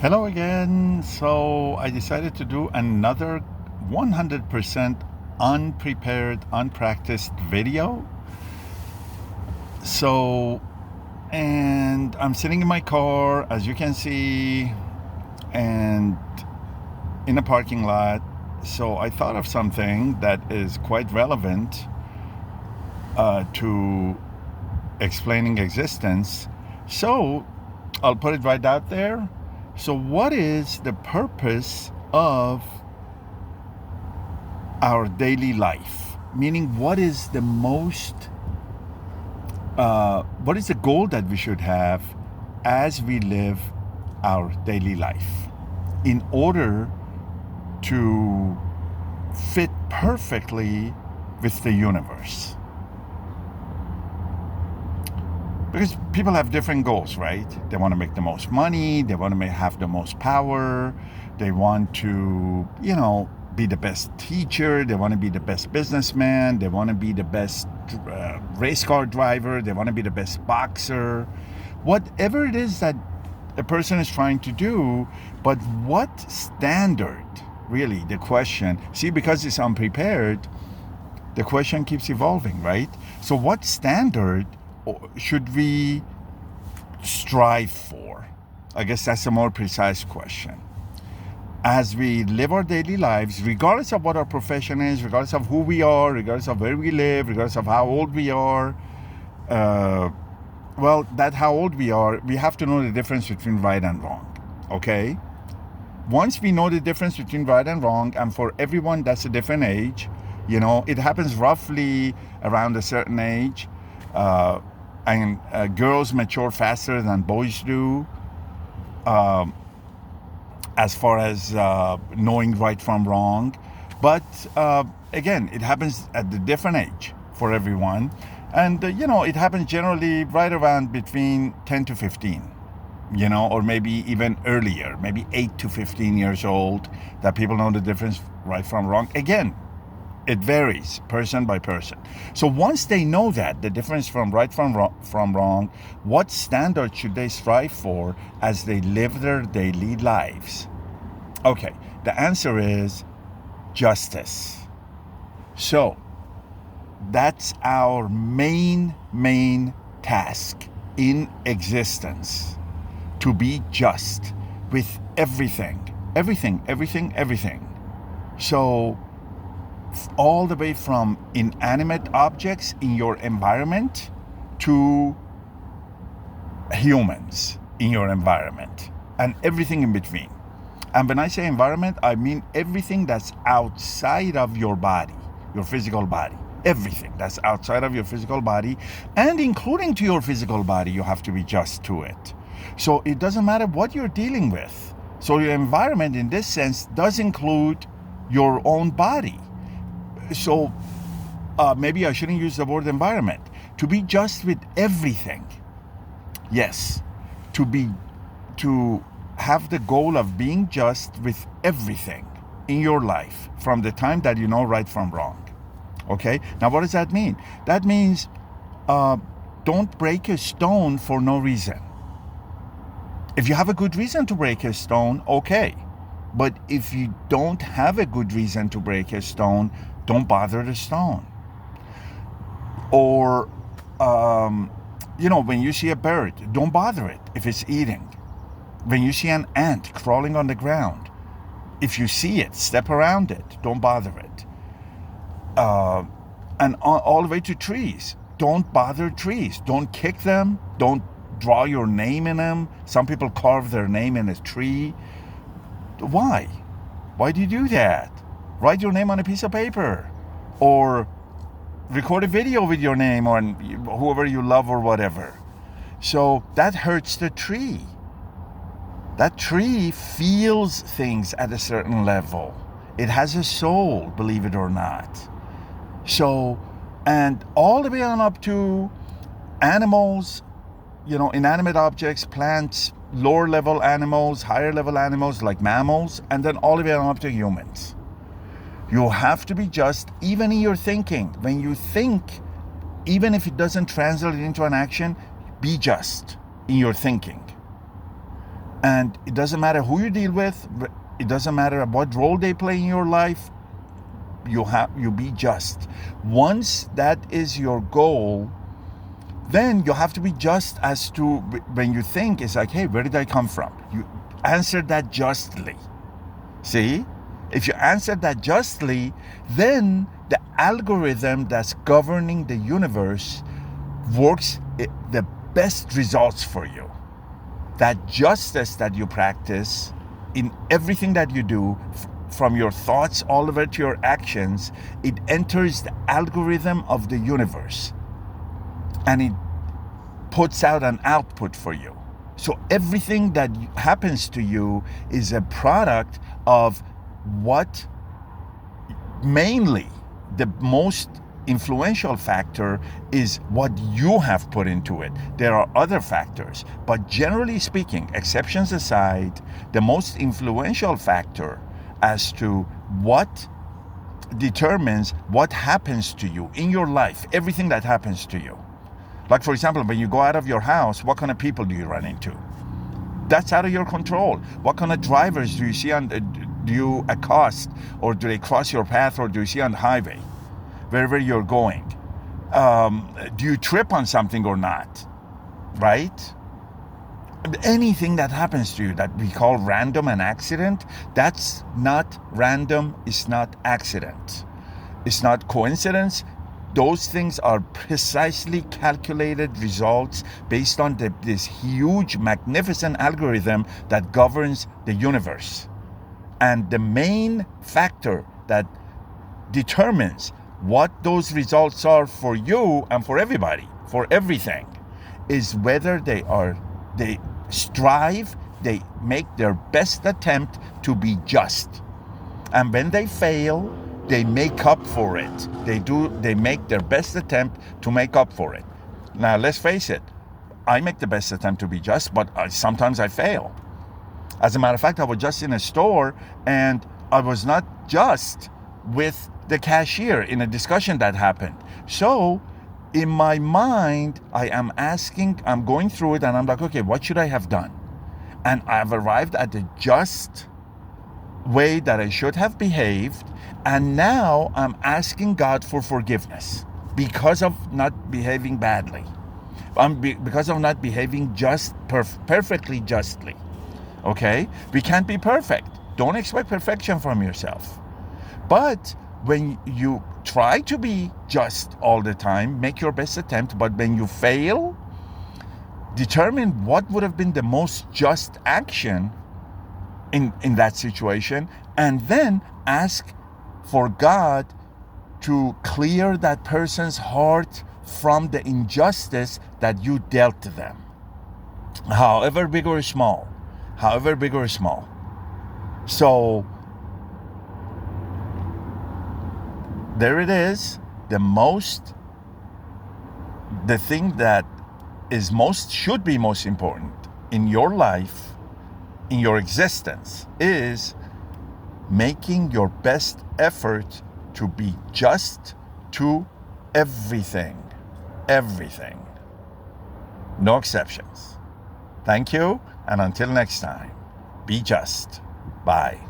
Hello again. So I decided to do another 100% unprepared, unpracticed video. So, and I'm sitting in my car, as you can see, and in a parking lot. So I thought of something that is quite relevant to explaining existence. So I'll put it right out there. So, what is the purpose of our daily life? Meaning, what is the goal that we should have as we live our daily life in order to fit perfectly with the universe? Because people have different goals, right? They want to make the most money, they want to have the most power, they want to, be the best teacher, they want to be the best businessman, they want to be the best race car driver, they want to be the best boxer, whatever it is that a person is trying to do. But what standard, really, the question, see, because it's unprepared, the question keeps evolving, right? So, what standard should we strive for? I guess that's a more precise question. As we live our daily lives, regardless of what our profession is, regardless of who we are, regardless of where we live, regardless of how old we are, that how old we are, we have to know the difference between right and wrong, okay? Once we know the difference between right and wrong, and for everyone that's a different age, it happens roughly around a certain age, and girls mature faster than boys do, as far as knowing right from wrong. But again, it happens at a different age for everyone. And, it happens generally right around between 10 to 15, or maybe even earlier, maybe 8 to 15 years old, that people know the difference right from wrong. Again, it varies person by person. So once they know that, the difference from right from wrong, what standard should they strive for as they live their daily lives? Okay, the answer is justice. So that's our main task in existence, to be just with everything. So all the way from inanimate objects in your environment to humans in your environment and everything in between. And when I say environment, I mean everything that's outside of your body, your physical body. Everything that's outside of your physical body, and including to your physical body, you have to be just to it. So it doesn't matter what you're dealing with. So your environment in this sense does include your own body. So maybe I shouldn't use the word environment. To be just with everything. Yes. To have the goal of being just with everything in your life from the time that you know right from wrong. Okay? Now, what does that mean? That means don't break a stone for no reason. If you have a good reason to break a stone, okay. But if you don't have a good reason to break a stone, don't bother the stone. Or, when you see a bird, don't bother it if it's eating. When you see an ant crawling on the ground, if you see it, step around it. Don't bother it. And all the way to trees. Don't bother trees. Don't kick them. Don't draw your name in them. Some people carve their name in a tree. Why? Why do you do that? Write your name on a piece of paper. Or record a video with your name on whoever you love or whatever. So that hurts the tree. That tree feels things at a certain level. It has a soul, believe it or not. So, and all the way on up to animals, inanimate objects, plants, lower level animals, higher level animals like mammals, and then all the way on up to humans. You have to be just, even in your thinking. When you think, even if it doesn't translate into an action, be just in your thinking. And it doesn't matter who you deal with, it doesn't matter what role they play in your life, you be just. Once that is your goal, then you have to be just as to when you think it's like, hey, where did I come from? You answer that justly. See? If you answer that justly, then the algorithm that's governing the universe works the best results for you. That justice that you practice in everything that you do, from your thoughts all over to your actions, it enters the algorithm of the universe and it puts out an output for you. So everything that happens to you is a product of what, mainly the most influential factor is what you have put into it. There are other factors, but generally speaking, exceptions aside, the most influential factor as to what determines what happens to you in your life, everything that happens to you. Like, for example, when you go out of your house, what kind of people do you run into? That's out of your control. What kind of drivers do you see do you accost, or do they cross your path, or do you see on the highway, wherever you're going? Do you trip on something or not? Right? Anything that happens to you that we call random and accident, that's not random, it's not accident. It's not coincidence. Those things are precisely calculated results based on this huge, magnificent algorithm that governs the universe. And the main factor that determines what those results are for you and for everybody, for everything, is whether they strive, they make their best attempt to be just. And when they fail, they make up for it. They make their best attempt to make up for it. Now, let's face it, I make the best attempt to be just, but sometimes I fail. As a matter of fact, I was just in a store and I was not just with the cashier in a discussion that happened. So in my mind, I'm going through it and I'm like, okay, what should I have done? And I've arrived at the just way that I should have behaved. And now I'm asking God for forgiveness because of not behaving badly. Because of not behaving perfectly justly. Okay? We can't be perfect. Don't expect perfection from yourself. But when you try to be just all the time, make your best attempt, but when you fail, determine what would have been the most just action in that situation, and then ask for God to clear that person's heart from the injustice that you dealt to them. However big or small. So there it is. The thing that should be most important in your life, in your existence, is making your best effort to be just to everything. Everything. No exceptions. Thank you, and until next time, be just. Bye.